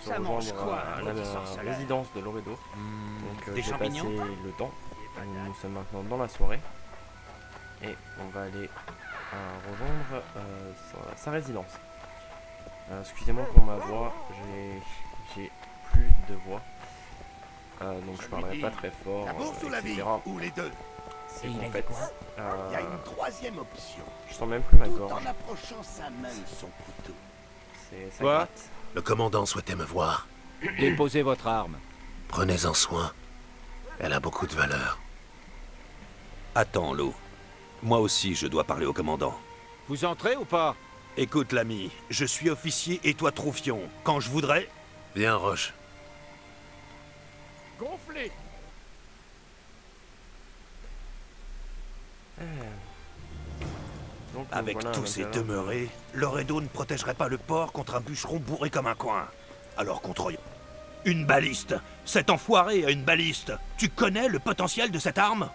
se Ça mange rejoindre quoi, à un la maudit sorceleur? résidence de Loredo. Donc Des j'ai champignons? passé le temps. Nous sommes maintenant dans la soirée. Et on va aller rejoindre sa résidence. Excusez-moi pour ma voix, j'ai plus de voix. Donc je parlerai pas très fort, La bourse ou la vie, etc. ou les deux. C'est Et il a qu'en dit fait, quoi Il y a une troisième option. je sens même plus ma Tout gorge. en approchant sa main de son couteau. Ça Quoi? gratte. Le commandant souhaitait me voir. Déposez votre arme. Prenez-en soin. Elle a beaucoup de valeur. Attends, Lou. Moi aussi, je dois parler au commandant. Vous entrez ou pas? Écoute, l'ami, je suis officier et toi troufion. Quand je voudrais... Viens, Roche. Gonflez. Donc, Avec voilà, tous ces l'intérieur. demeurés, Loredo ne protégerait pas le port contre un bûcheron bourré comme un coin. Alors contre une baliste. Cet enfoiré a une baliste. Tu connais le potentiel de cette arme?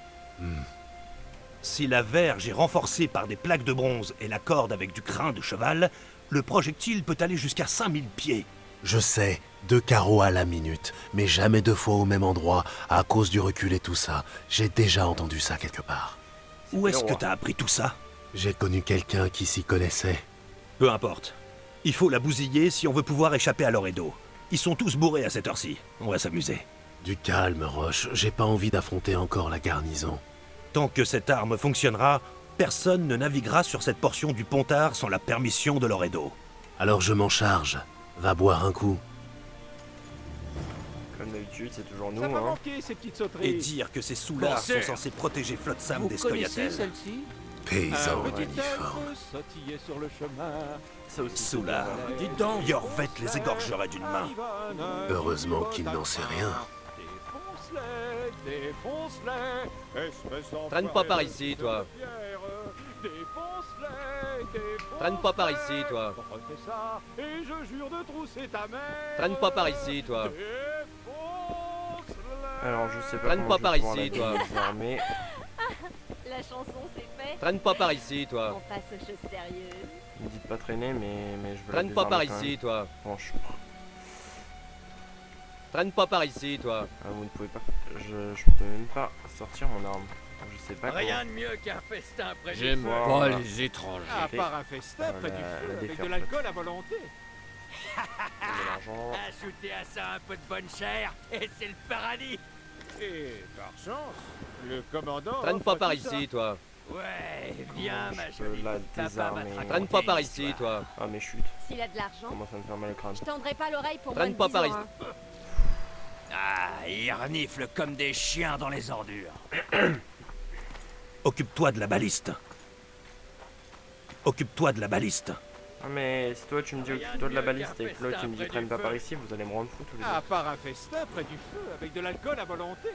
Si la verge est renforcée par des plaques de bronze et la corde avec du crin de cheval, le projectile peut aller jusqu'à 5000 pieds. Je sais, 2 carreaux à la minute, mais jamais 2 fois au même endroit, à cause du recul et tout ça. J'ai déjà entendu ça quelque part. Où est-ce le que roi. t'as appris tout ça? J'ai connu quelqu'un qui s'y connaissait. Peu importe. Il faut la bousiller si on veut pouvoir échapper à Loredo. Ils sont tous bourrés à cette heure-ci. On va s'amuser. Du calme, Roche, j'ai pas envie d'affronter encore la garnison. Tant que cette arme fonctionnera, personne ne naviguera sur cette portion du Pontard sans la permission de Loredo. Alors je m'en charge. Va boire un coup. Comme d'habitude, c'est toujours nous. Ça m'a Hein. manqué ces petites sauteries. Et dire que ces soulards sont censés protéger Flotsam Vous des connaissez scoia'tels. celle-ci? Paysan Un petit uniforme. elfe sautillait sur le chemin. Ça aussi. Soulards. Dites donc. Yorvet les égorgerait d'une main. Heureusement qu'il n'en sait rien. Défonce-les, défonce-les, espèce d'enfoiré Traîne pas par de ici, toi. pierre. Défonce-les, défonce-les. Traîne pas par ici, toi. Refais ça, et je jure de trousser ta mère. Traîne pas par ici, toi. Défonce-les. Alors je sais pas Traîne comment pas je par vais pouvoir ici, la toi. désarmer. La chanson c'est fait. Traîne pas par ici, On toi. passe aux choses sérieuses. Ne dites pas traîner, mais je veux Traîne la pas par désarmer quand ici, toi. même. Franchement. Traîne pas par ici, toi. Ah, vous ne pouvez pas. Je peux même pas sortir mon arme. Je sais pas Rien de mieux qu'un festin près du J'aime feu. Voilà. pas les étrangers. À part un festin près du La feu avec de déferle, l'alcool à volonté. comment de l'argent. Ajoutez à ça un peu de bonne chair et c'est le paradis. Et par chance, le commandant. Traîne offre pas par tout ça. ici, toi. Ouais, viens Comment ma je peux jolie. la Papa désarmer? va te Traîne pas raconter par une ici, histoire. toi. Ah, mais chute. S'il a de l'argent, Comment ça me fait mal le crâne. je tendrai pas l'oreille pour Traîne moins de pas 10 par ans, ici. hein. Ah, ils reniflent comme des chiens dans les ordures. Occupe-toi de la baliste. Occupe-toi de la baliste. Ah, mais si toi tu me dis occupe-toi de la baliste et que l'autre tu me dis traîne pas par ici, vous allez me rendre fou tous les À deux. part un festin près du feu avec de l'alcool à volonté.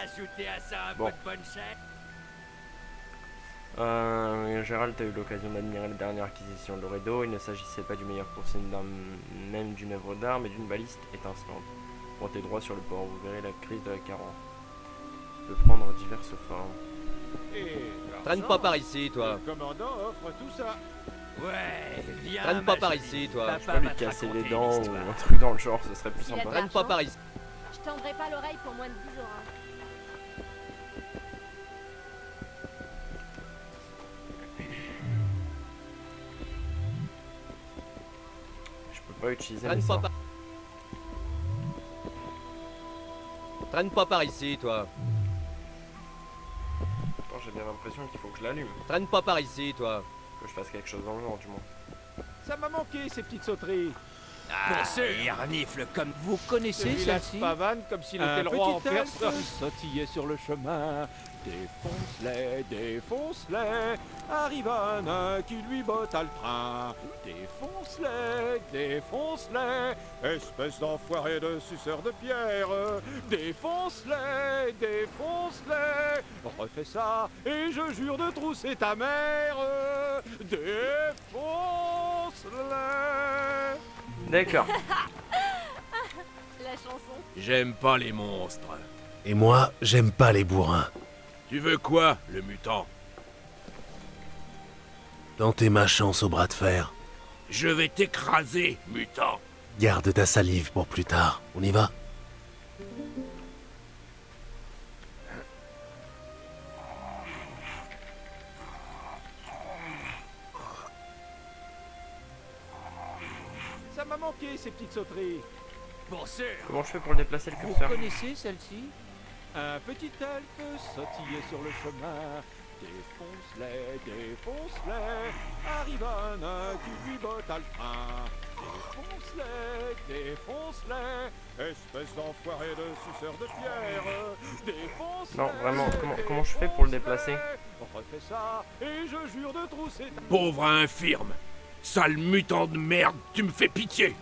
Ajoutez à ça un Bon. peu de bonne chair. Gérald, t'as eu l'occasion d'admirer la dernière acquisition de Loredo. Il ne s'agissait pas du meilleur coursier même d'une œuvre d'art, mais d'une baliste étincelante. Montez droit sur le port, vous verrez la crise de la Caron. Peut prendre diverses formes. Et Traîne pas par ici, toi. Le commandant offre tout ça. Ouais, viens. Traîne pas ma par jolie. ici, toi. Papa Je peux pas lui va te casser les raconter dents une ou histoire. un truc dans le genre, ce serait plus S'il a sympa. de Traîne pas par ici. Je tendrai pas l'oreille pour moins de 10 ans, hein. Je peux pas utiliser mes Traîne pas sorts. par... Traîne pas par ici, toi. Attends, j'ai bien l'impression qu'il faut que je l'allume. Traîne pas par ici, toi. Que je fasse quelque chose dans le genre, du moins. Ça m'a manqué ces petites sauteries. Ah, ils reniflent comme... Vous connaissez celui-là, celle-ci Pavane comme s'il était le roi en personne. Sautillait sur le chemin. Défonce-les, défonce-les. Arrive un nain qui lui botta le train. Défonce-les, défonce-les. Espèce d'enfoiré de suceur de pierre. Défonce-les, défonce-les. Refais ça et je jure de trousser ta mère. Défonce-les. D'accord. La chanson. J'aime pas les monstres. Et moi, j'aime pas les bourrins. Tu veux quoi, le mutant? Tentez ma chance au bras de fer. Je vais t'écraser, mutant. Garde ta salive pour plus tard. On y va? Ça m'a manqué ces petites sauteries. Pour sûr. Comment je fais pour déplacer le Vous curseur? connaissez celle-ci? Un petit elfe sautillait sur le chemin. Défonce-les, défonce-les. Arrive un nain qui lui botta le train. Défonce-les, défonce-les. Espèce d'enfoiré de suceur de pierre. Défonce-les. Non, vraiment, comment je fais pour le déplacer? Refais ça et je jure de trousser. Pauvre infirme. Sale mutant de merde, tu me fais pitié.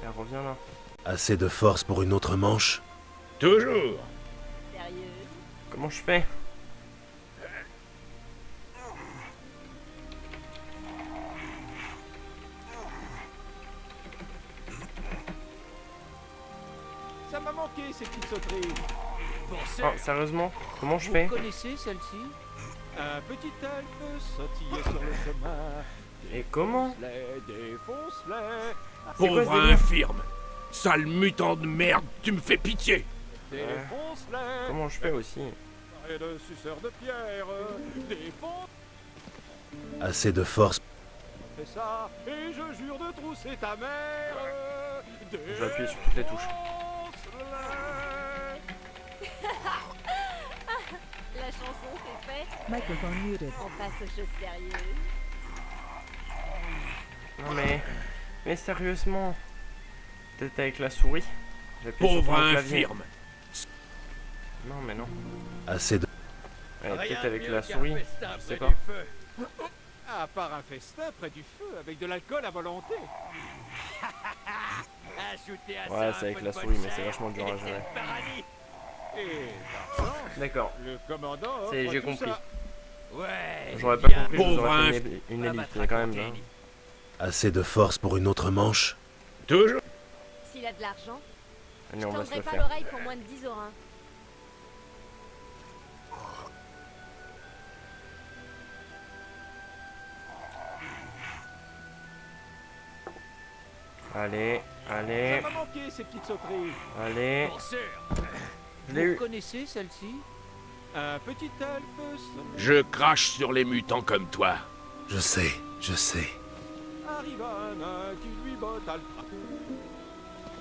Elle revient là. Assez de force pour une autre manche? Toujours. Sérieux? Comment je fais? Ça m'a manqué ces petites sauteries. Pour sûr. Oh, sérieusement? Comment je Vous fais? connaissez celle-ci? Un petit elfe sautillait sur le chemin. Et comment? Défonce-les, défonce-les. C'est quoi ce Pauvre délire? infirme. Sale mutant de merde, tu me fais pitié. Défonce-les. Comment je fais aussi? Et de suceur de pierre. Défonce. Assez de force. Fais ça et je jure de trousser ta mère. Je vais appuyer sur toutes les touches. La chanson, c'est fait. On passe aux choses sérieuses. Non mais sérieusement? Peut-être avec la souris? J'appuie sur Pauvre ton clavier. infirme. Non mais non. Assez de... Ouais, peut-être avec la souris. Je sais pas. À part un festin près du feu avec de l'alcool à volonté. Ajoutez à Ouais, ça c'est un avec peu la de bonne souris, mais c'est chair vachement dur à et c'est gérer. le paradis. Et par chance, D'accord. le commandant offre C'est- j'ai tout compris. ça. Ouais. J'aurais c'est pas bien. compris, je vous Pauvre aurais inf- fait une On va élite te mais quand même. raconter Hein. une Assez de force pour une autre manche? Toujours. S'il a de l'argent, Allez, je on va se tendrai le pas faire. l'oreille pour moins de 10 orins. Allez, allez, Ça m'a manqué ces petites sauteries. allez. Pour sûr. Je l'ai Vous eu. connaissez celle-ci? Un petit elfe Je crache sur les mutants comme toi. Je sais, je sais. arrive un nain qui lui botta le train.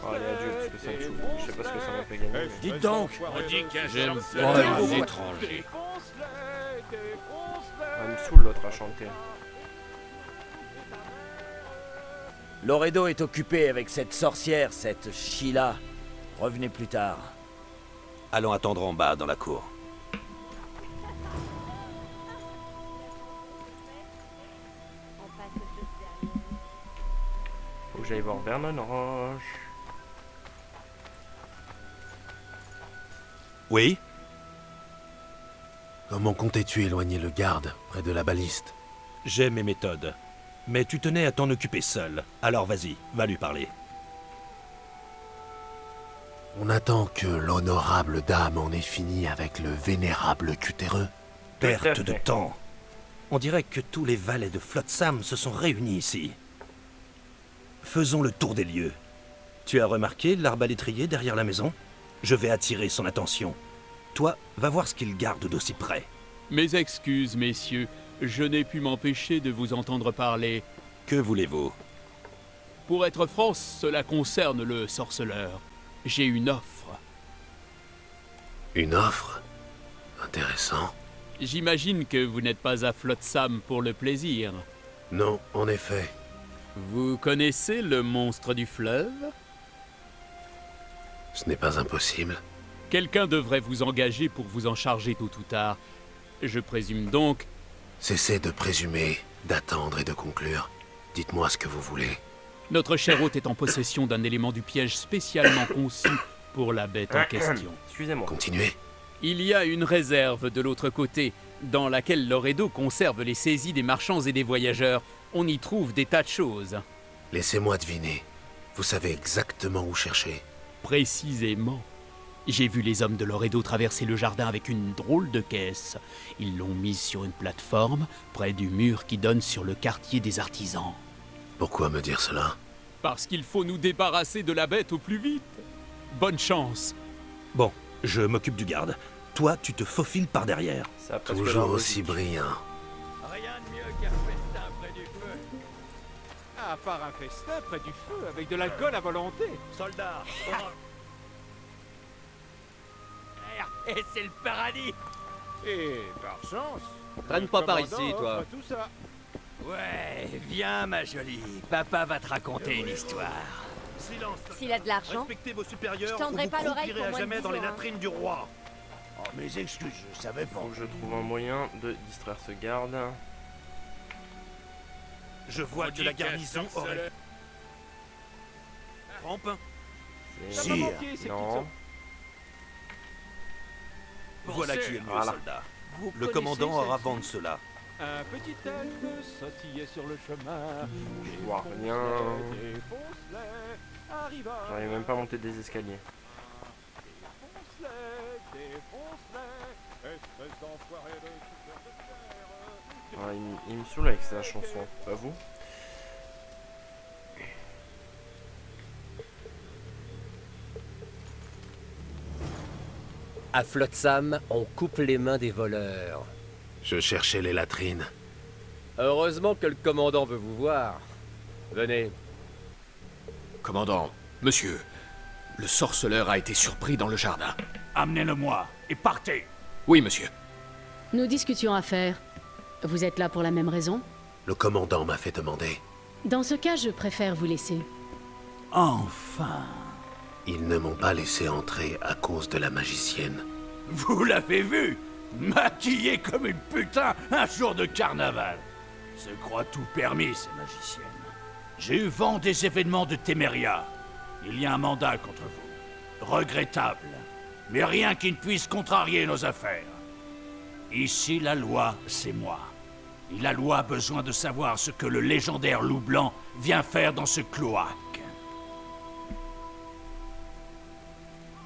Oh, les adultes, parce que ça me saoule. Je sais pas ce que ça m'a fait gagner. mais- Dites donc. On dit qu'un J'aime chant pas de les étrangers. Défonce-les, défonce-les. Ah, elle me saoule l'autre à chanter. Loredo est occupé avec cette sorcière, cette Sheila. Revenez plus tard. Allons attendre en bas, dans la cour. On passe aux choses sérieuses. Faut que j'aille voir Vernon Roche. Oui? Comment comptais-tu éloigner le garde près de la baliste? J'ai mes méthodes. Mais tu tenais à t'en occuper seul. Alors vas-y, va lui parler. On attend que l'honorable dame en ait fini avec le vénérable cutéreux. Perte de fait. temps. On dirait que tous les valets de Flotsam se sont réunis ici. Faisons le tour des lieux. Tu as remarqué l'arbalétrier derrière la maison? Je vais attirer son attention. Toi, va voir ce qu'il garde d'aussi près. Mes excuses, messieurs, je n'ai pu m'empêcher de vous entendre parler. Que voulez-vous? Pour être franc, cela concerne le sorceleur. J'ai une offre. Une offre? Intéressant. J'imagine que vous n'êtes pas à Flotsam pour le plaisir. Non, en effet. Vous connaissez le monstre du fleuve? Ce n'est pas impossible. Quelqu'un devrait vous engager pour vous en charger tôt ou tard. Je présume donc... Cessez de présumer, d'attendre et de conclure. Dites-moi ce que vous voulez. Notre cher hôte est en possession d'un élément du piège spécialement conçu pour la bête en question. Excusez-moi. Continuez. Il y a une réserve de l'autre côté, dans laquelle Loredo conserve les saisies des marchands et des voyageurs. On y trouve des tas de choses. Laissez-moi deviner. Vous savez exactement où chercher. Précisément. J'ai vu les hommes de Loredo traverser le jardin avec une drôle de caisse. Ils l'ont mise sur une plateforme, près du mur qui donne sur le quartier des artisans. Pourquoi me dire cela? Parce qu'il faut nous débarrasser de la bête au plus vite. Bonne chance. Bon, je m'occupe du garde. Toi, tu te faufiles par derrière. Ça a presque Toujours l'air aussi logique. brillant. Rien de mieux qu'un festin près du feu. À part un festin près du feu, avec de l'alcool à volonté. Soldat, et c'est le paradis. Et par chance... Traîne le pas par commandant ici, toi. offre tout ça. Ouais, viens ma jolie. Papa va te raconter une histoire. Silence. S'il a de l'argent, Respectez vos supérieurs. Je tendrai ou vous pas l'oreille croupirez pour à moins de jamais dans les jours, hein. latrines du roi. Oh, mes excuses, je savais pas. Faut que je trouve un moyen de distraire ce garde. Je vois que la garnison aurait... Rampe. Ça C'est... m'a manqué, ces Non. petites Voilà qui est mieux, Voilà. soldat. Vous Le connaissez commandant aura celle-ci? vent de cela. Un petit elfe sautillait sur le chemin. Je vois rien. J'arrive même pas à monter des escaliers. Ah, il me saoule avec sa chanson, pas vous? À Flotsam, on coupe les mains des voleurs. Je cherchais les latrines. Heureusement que le commandant veut vous voir. Venez. Commandant, monsieur, le sorceleur a été surpris dans le jardin. Amenez-le-moi et partez. Oui, monsieur. Nous discutions affaires. Vous êtes là pour la même raison? Le commandant m'a fait demander. Dans ce cas, je préfère vous laisser. Enfin. Ils ne m'ont pas laissé entrer à cause de la magicienne. Vous l'avez vu? Maquillée comme une putain un jour de carnaval. Se croit tout permis, ces magiciennes. J'ai eu vent des événements de Téméria. Il y a un mandat contre vous. Regrettable. Mais rien qui ne puisse contrarier nos affaires. Ici, la loi, c'est moi. Et la loi a besoin de savoir ce que le légendaire loup blanc vient faire dans ce cloaque.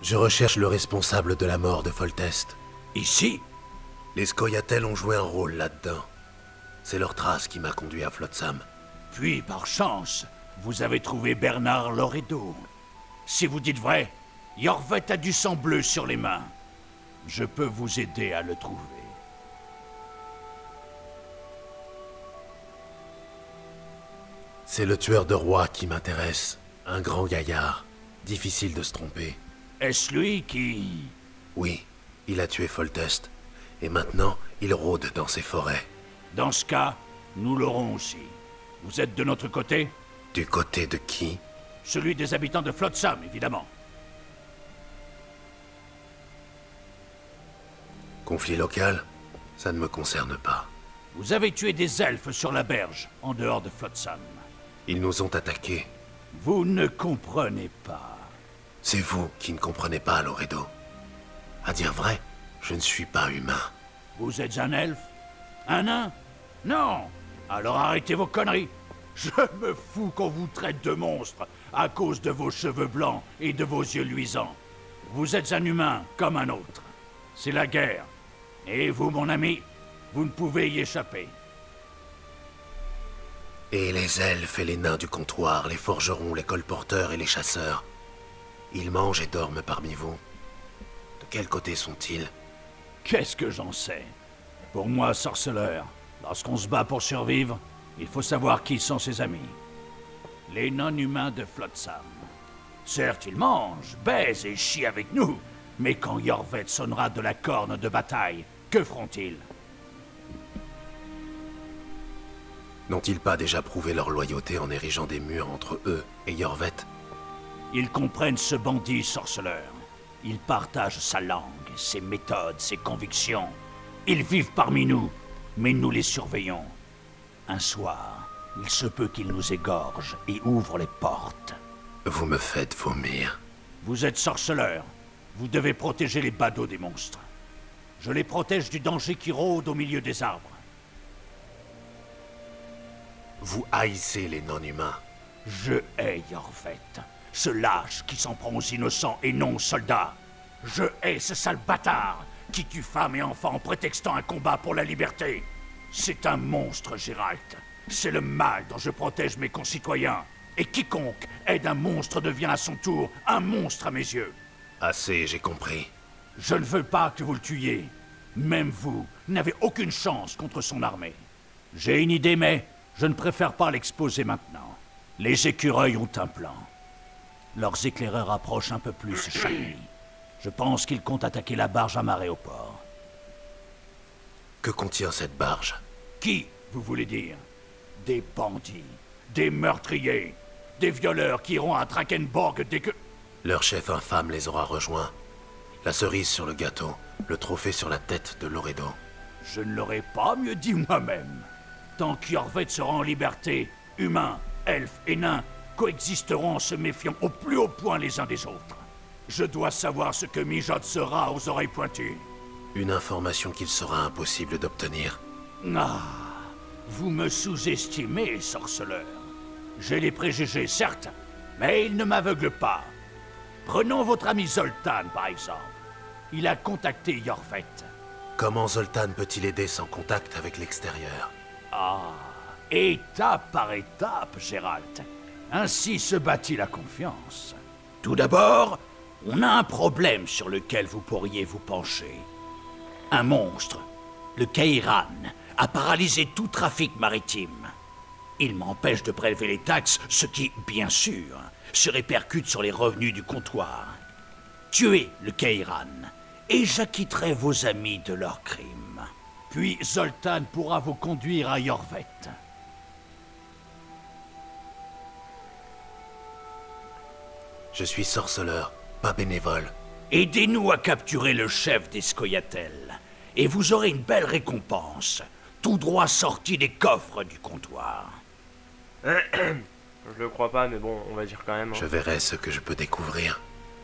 Je recherche le responsable de la mort de Foltest. Ici? Les Scoia'tael ont joué un rôle là-dedans. C'est leur trace qui m'a conduit à Flotsam. Puis, par chance, vous avez trouvé Bernard Loredo. Si vous dites vrai, Yorvet a du sang bleu sur les mains. Je peux vous aider à le trouver. C'est le tueur de rois qui m'intéresse. Un grand gaillard. Difficile de se tromper. Est-ce lui qui... Oui, il a tué Foltest. Et maintenant, il rôde dans ses forêts. Dans ce cas, nous l'aurons aussi. Vous êtes de notre côté? Du côté de qui? Celui des habitants de Flotsam, évidemment. Conflit local? Ça ne me concerne pas. Vous avez tué des elfes sur la berge, en dehors de Flotsam. Ils nous ont attaqués. Vous ne comprenez pas. C'est vous qui ne comprenez pas, Loredo. À dire vrai, je ne suis pas humain. Vous êtes un elfe? Un nain? Non! Alors arrêtez vos conneries! Je me fous qu'on vous traite de monstre à cause de vos cheveux blancs et de vos yeux luisants. Vous êtes un humain comme un autre. C'est la guerre. Et vous, mon ami, vous ne pouvez y échapper. Et les elfes et les nains du comptoir, les forgerons, les colporteurs et les chasseurs, ils mangent et dorment parmi vous. De quel côté sont-ils? Qu'est-ce que j'en sais? Pour moi, sorceleur, lorsqu'on se bat pour survivre, il faut savoir qui sont ses amis. Les non-humains de Flotsam. Certes, ils mangent, baisent et chient avec nous, mais quand Yorvet sonnera de la corne de bataille, que feront-ils? N'ont-ils pas déjà prouvé leur loyauté en érigeant des murs entre eux et Yorvet? Ils comprennent ce bandit sorceleur. Ils partagent sa langue, ses méthodes, ses convictions. Ils vivent parmi nous, mais nous les surveillons. Un soir, il se peut qu'ils nous égorgent et ouvrent les portes. Vous me faites vomir. Vous êtes sorceleur. Vous devez protéger les badauds des monstres. Je les protège du danger qui rôde au milieu des arbres. Vous haïssez les non-humains. Je hais Yorvet, ce lâche qui s'en prend aux innocents et non aux soldats. Je hais ce sale bâtard qui tue femmes et enfants en prétextant un combat pour la liberté. C'est un monstre, Gérald. C'est le mal dont je protège mes concitoyens. Et quiconque aide un monstre devient à son tour un monstre à mes yeux. Assez, j'ai compris. Je ne veux pas que vous le tuiez. Même vous n'avez aucune chance contre son armée. J'ai une idée, mais je ne préfère pas l'exposer maintenant. Les écureuils ont un plan. Leurs éclaireurs approchent un peu plus chaque nuit. Je pense qu'ils comptent attaquer la barge amarrée au port. Que contient cette barge? Qui, vous voulez dire? Des bandits, des meurtriers, des violeurs qui iront à Drakenborg dès que... Leur chef infâme les aura rejoints. La cerise sur le gâteau, le trophée sur la tête de Loredo. Je ne l'aurais pas mieux dit moi-même. Tant qu'Yorvet sera en liberté, humains, elfes et nains coexisteront en se méfiant au plus haut point les uns des autres. Je dois savoir ce que mijote sera aux oreilles pointues. Une information qu'il sera impossible d'obtenir. Ah, vous me sous-estimez, sorceleur. J'ai les préjugés, certes, mais ils ne m'aveuglent pas. Prenons votre ami Zoltan, par exemple. Il a contacté Yorvet. Comment Zoltan peut-il aider sans contact avec l'extérieur? Ah, étape par étape, Gérald. Ainsi se bâtit la confiance. Tout d'abord, on a un problème sur lequel vous pourriez vous pencher. Un monstre, le Kairan, a paralysé tout trafic maritime. Il m'empêche de prélever les taxes, ce qui, bien sûr, se répercute sur les revenus du comptoir. Tuez le Kairan, et j'acquitterai vos amis de leurs crimes. Puis Zoltan pourra vous conduire à Yorvet. Je suis sorceleur, pas bénévole. Aidez-nous à capturer le chef des Scoia'tael, et vous aurez une belle récompense, tout droit sorti des coffres du comptoir. Je le crois pas, mais bon, on va dire quand même. Hein. Je verrai ce que je peux découvrir.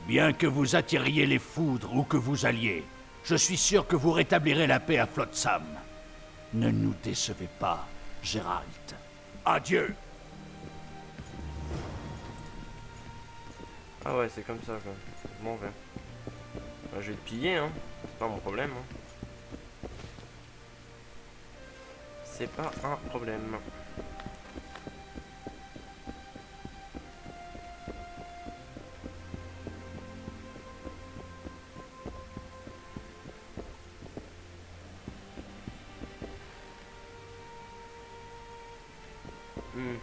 Bien que vous attiriez les foudres ou que vous alliez, je suis sûr que vous rétablirez la paix à Flotsam. Ne nous décevez pas, Gérald. Adieu. Ah ouais, c'est comme ça, quoi. Je m'en vais. Bah, je vais le piller, hein. C'est pas mon problème. Hein. C'est pas un problème.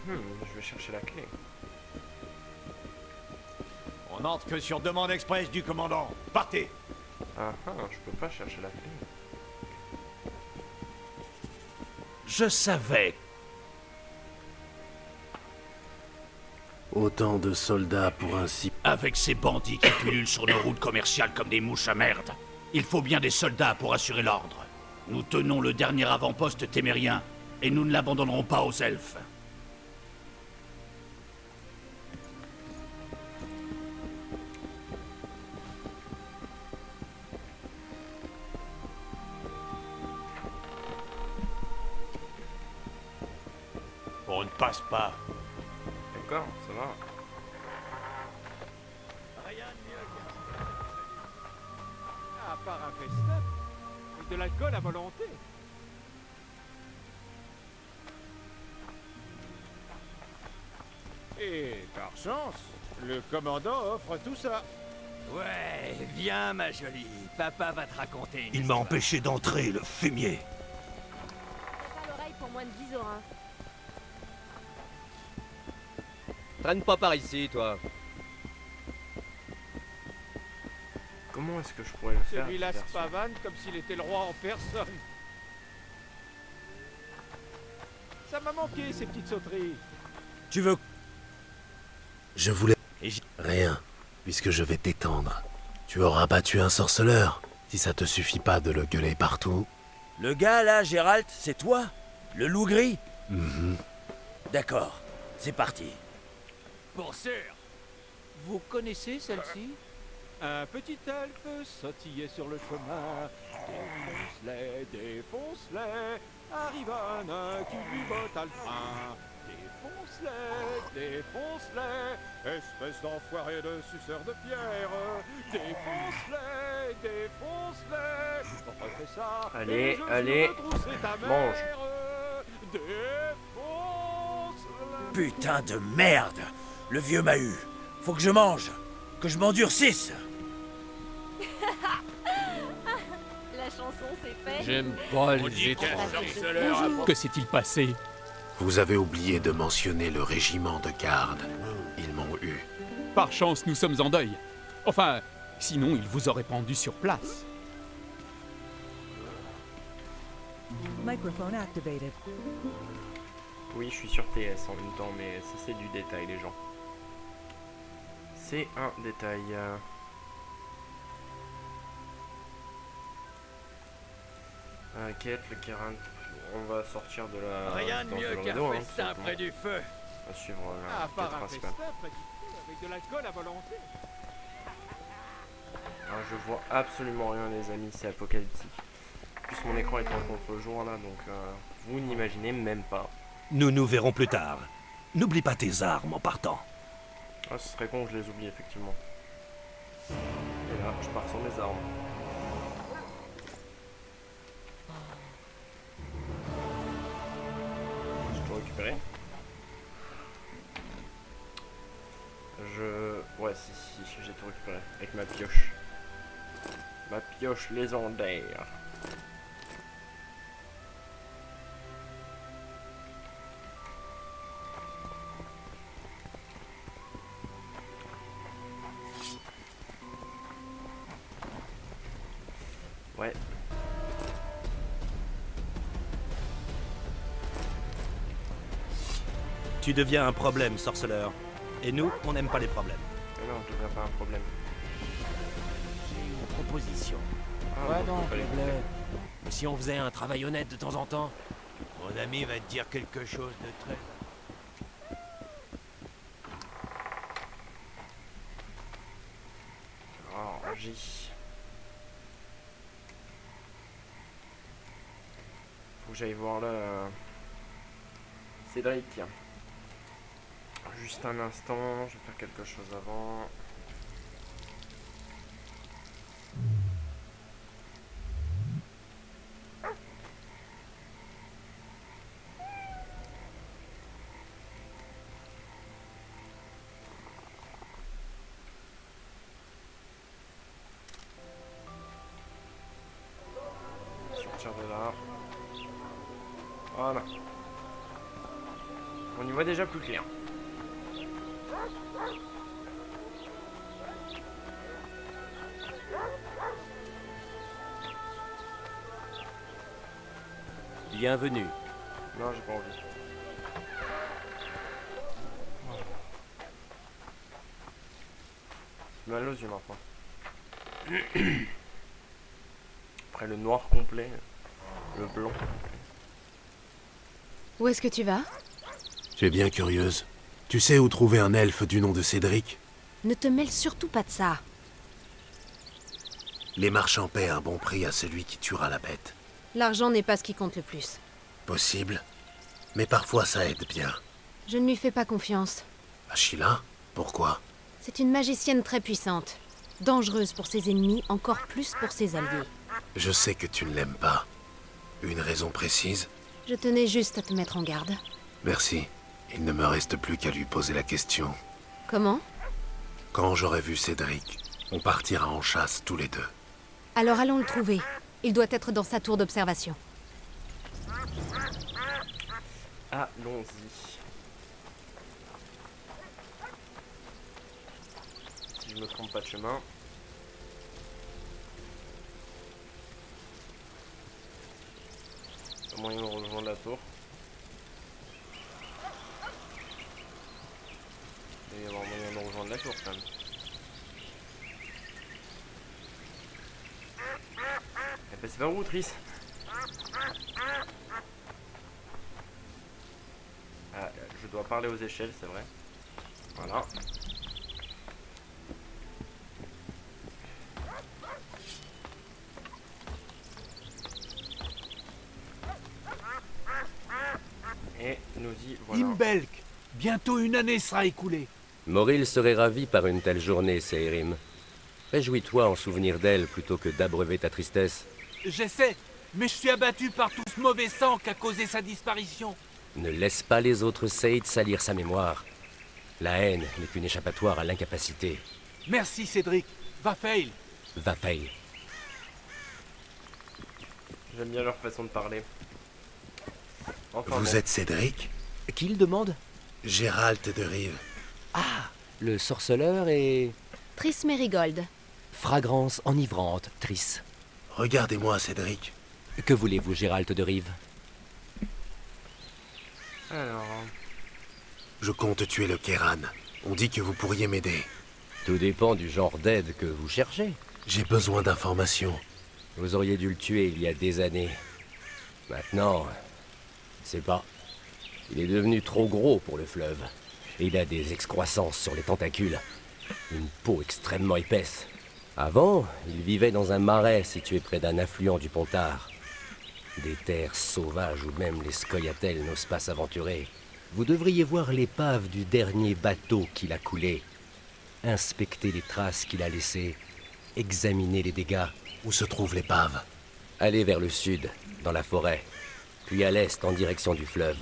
Je vais chercher la clé. On n'entre que sur demande express du commandant. Partez! Ah ah, je peux pas chercher la clé. Je savais. Autant de soldats pour ainsi... Avec ces bandits qui pullulent sur nos routes commerciales comme des mouches à merde, il faut bien des soldats pour assurer l'ordre. Nous tenons le dernier avant-poste témérien, et nous ne l'abandonnerons pas aux elfes. On ne passe pas. D'accord, ça va. Rien de mieux à part un festin et de l'alcool à volonté. Et par chance, le commandant offre tout ça. Ouais, viens ma jolie. Papa va te raconter une Il m'a empêché d'entrer, le fumier. Pas l'oreille pour moins de 10 orins. Traîne pas par ici, toi. Comment est-ce que je pourrais le faire? Celui-là cette se version pavane comme s'il était le roi en personne. Ça m'a manqué ces petites sauteries. Tu veux... Je voulais... Rien, puisque je vais t'étendre. Tu auras battu un sorceleur, si ça te suffit pas de le gueuler partout. Le gars là, Gérald, c'est toi? Le loup gris? D'accord, c'est parti. Pour sûr. Vous connaissez celle-ci? Un petit elfe sautillait sur le chemin. Défonce-les, défonce-les. Arrive un nain qui lui botta le train. Défonce-les, défonce-les. Espèce d'enfoiré de suceur de pierre. Défonce-les, défonce-les. Refais ça. Allez, et je allez, veux trousser ta mange. mère. Défonce-les. Putain de merde! Le vieux m'a eu. Faut que je mange. Que je m'endurcisse. La chanson, c'est fait. J'aime pas les étrangers. Que s'est-il passé? Vous avez oublié de mentionner le régiment de garde. Ils m'ont eu. Par chance, nous sommes en deuil. Enfin, sinon, il vous aurait pendu sur place. Microphone activated. Oui, je suis sur TS en même temps, mais ça c'est du détail, les gens. C'est un détail. Quête, le Kéran. On va sortir de la. Rien de mieux qu'un festin près du feu. On va suivre À la part quête un principale. festin près du feu avec de l'alcool à volonté. Alors, je vois absolument rien, les amis, c'est apocalyptique. En plus, mon écran est en contre-jour là, donc vous n'imaginez même pas. Nous nous verrons plus tard. N'oublie pas tes armes en partant. Ah, ce serait con que je les oublie, effectivement. Et là, je pars sans mes armes. J'ai tout récupéré. Ouais, si, j'ai tout récupéré. Avec ma pioche. Ma pioche légendaire. Ouais. Tu deviens un problème, sorceleur. Et nous, on n'aime pas les problèmes. Mais non, je deviens pas un problème. J'ai une proposition. Ah, Ouais bon, donc, fallait le écouter. bled. Mais si on faisait un travail honnête de temps en temps, mon ami va te dire quelque chose de très... Alors, J. Faut que j'aille voir là. Cédric. Juste un instant, je vais faire quelque chose avant. Sortir de là. Voilà. On y voit déjà plus clair. Bienvenue. Non, j'ai pas envie. J'ai mal aux yeux maintenant. Après le noir complet, le blanc. Où est-ce que tu vas? Tu es bien curieuse. Tu sais où trouver un elfe du nom de Cédric? Ne te mêle surtout pas de ça. Les marchands paient un bon prix à celui qui tuera la bête. L'argent n'est pas ce qui compte le plus. Possible. Mais parfois ça aide bien. Je ne lui fais pas confiance. Ashila? Pourquoi? C'est une magicienne très puissante. Dangereuse pour ses ennemis, encore plus pour ses alliés. Je sais que tu ne l'aimes pas. Une raison précise? Je tenais juste à te mettre en garde. Merci. Il ne me reste plus qu'à lui poser la question. Comment? Quand j'aurai vu Cédric, on partira en chasse tous les deux. Alors allons le trouver. Il doit être dans sa tour d'observation. Allons-y. Si je me trompe pas de chemin. Il y a moyen de rejoindre la tour. Il va y avoir moyen de rejoindre la tour quand même. Eh ben c'est pas où, Triss? Ah, je dois parler aux échelles, c'est vrai. Voilà. Et nous y voilà. Imbelk, bientôt une année sera écoulée. Moril serait ravi par une telle journée, Seirim. Réjouis-toi en souvenir d'elle plutôt que d'abreuver ta tristesse. J'essaie, mais je suis abattu par tout ce mauvais sang qu'a causé sa disparition. Ne laisse pas les autres Saïd salir sa mémoire. La haine n'est qu'une échappatoire à l'incapacité. Merci Cédric. Va fail. Va fail. J'aime bien leur façon de parler. Enfin, Vous bon. êtes Cédric? Qui le demande? Gérald de Rive. Ah, le sorceleur et... Triss Merigold. Fragrance enivrante, Triss. Regardez-moi, Cédric. Que voulez-vous, Gérald de Rive? Alors... Je compte tuer le Kéran. On dit que vous pourriez m'aider. Tout dépend du genre d'aide que vous cherchez. J'ai besoin d'informations. Vous auriez dû le tuer il y a des années. Maintenant, je sais pas. Il est devenu trop gros pour le fleuve. Et il a des excroissances sur les tentacules. Une peau extrêmement épaisse. Avant, il vivait dans un marais situé près d'un affluent du Pontard. Des terres sauvages où même les scoia'tels n'osent pas s'aventurer. Vous devriez voir l'épave du dernier bateau qu'il a coulé. Inspecter les traces qu'il a laissées. Examiner les dégâts. Où se trouve l'épave? Allez vers le sud, dans la forêt, puis à l'est en direction du fleuve.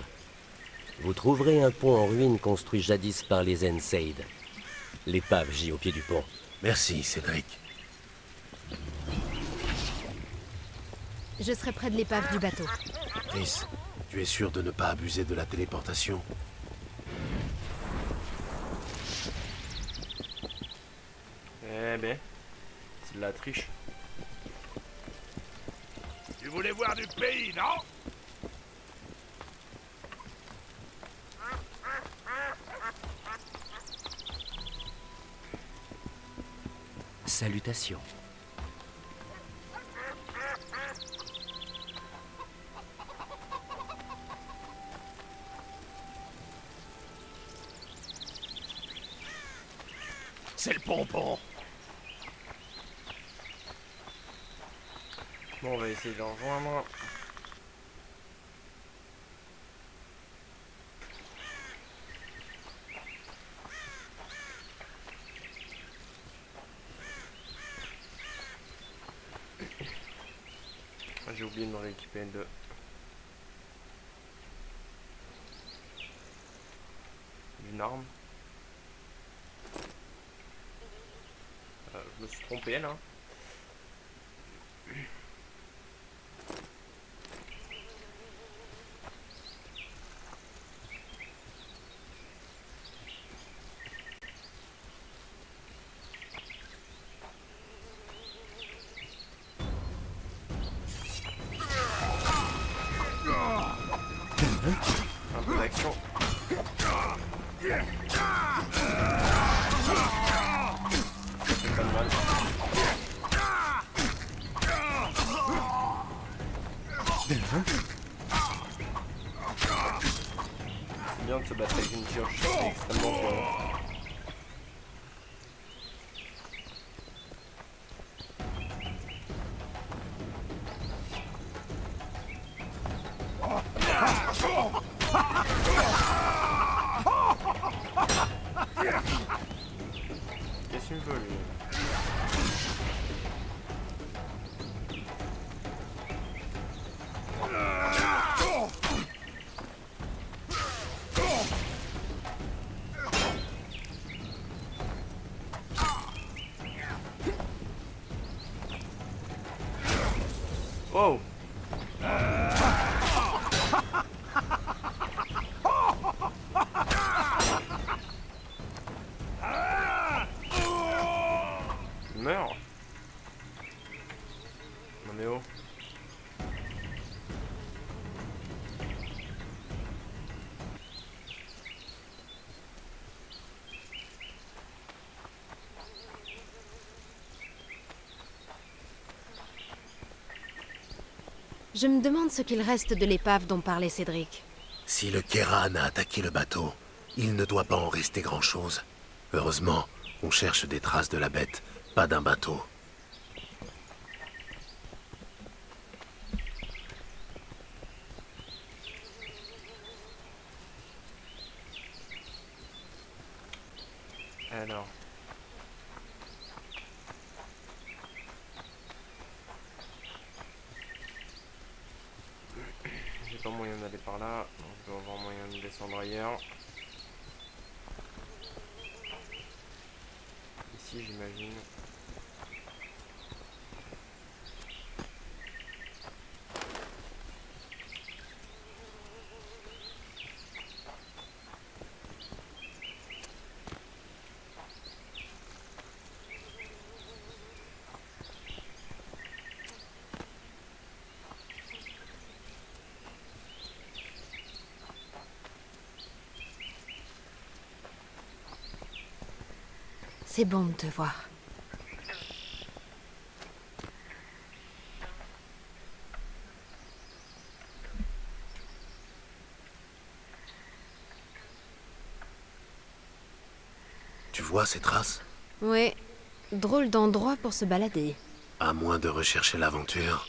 Vous trouverez un pont en ruine construit jadis par les Enseid. L'épave gît au pied du pont. Merci, Cédric. Je serai près de l'épave du bateau. Triss, tu es sûr de ne pas abuser de la téléportation? Eh ben... C'est de la triche. Tu voulais voir du pays, non? Salutations. C'est le pompon. Bon, on va essayer de le rejoindre. J'ai oublié de me rééquiper d'une arme. Je me suis trompé là. Un peu d'action. C'est pas de mal. C'est bien de se battre avec une pioche, c'est extrêmement violent. Qu'est-ce qu'il me veut lui? Oh! Meurs! Non mais oh! Je me demande ce qu'il reste de l'épave dont parlait Cédric. Si le Kéran a attaqué le bateau, il ne doit pas en rester grand-chose. Heureusement, on cherche des traces de la bête, pas d'un bateau. Alors... pas moyen d'aller par là. On doit avoir moyen de descendre ailleurs. Ici, j'imagine. C'est bon de te voir. Tu vois ces traces? Ouais, drôle d'endroit pour se balader. À moins de rechercher l'aventure.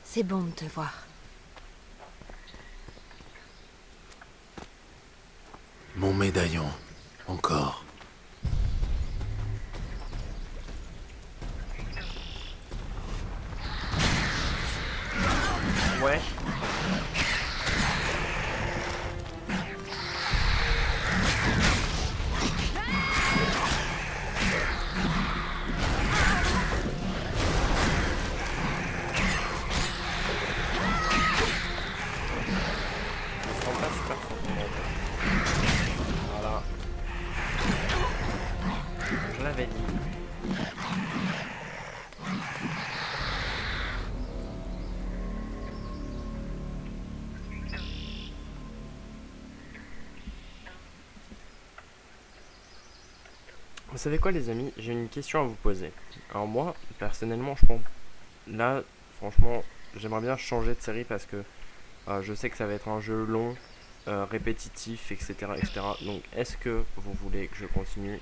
C'est bon de te voir. Mon médaillon. Encore. Ouais. Voilà. Je l'avais dit. Vous savez quoi les amis, j'ai une question à vous poser. Alors moi, personnellement, je pense, là, franchement, j'aimerais bien changer de série parce que je sais que ça va être un jeu long, répétitif, etc., etc. Donc, est-ce que vous voulez que je continue?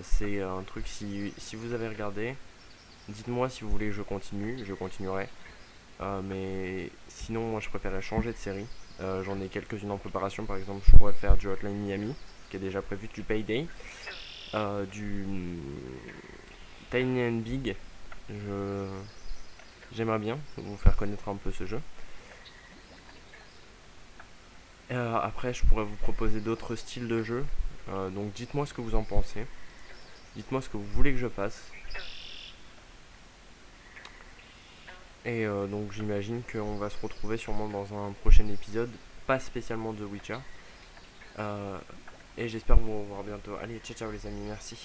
C'est un truc, si vous avez regardé, dites-moi si vous voulez que je continue, je continuerai. Mais sinon, moi, je préférerais changer de série. J'en ai quelques-unes en préparation, par exemple, je pourrais faire du Hotline Miami, qui est déjà prévu, du Payday. Du Tiny and Big, j'aimerais bien vous faire connaître un peu ce jeu. Après je pourrais vous proposer d'autres styles de jeu, donc dites-moi ce que vous en pensez, dites-moi ce que vous voulez que je fasse. Et donc j'imagine qu'on va se retrouver sûrement dans un prochain épisode, pas spécialement de Witcher. Et j'espère vous revoir bientôt. Allez, ciao ciao les amis, merci.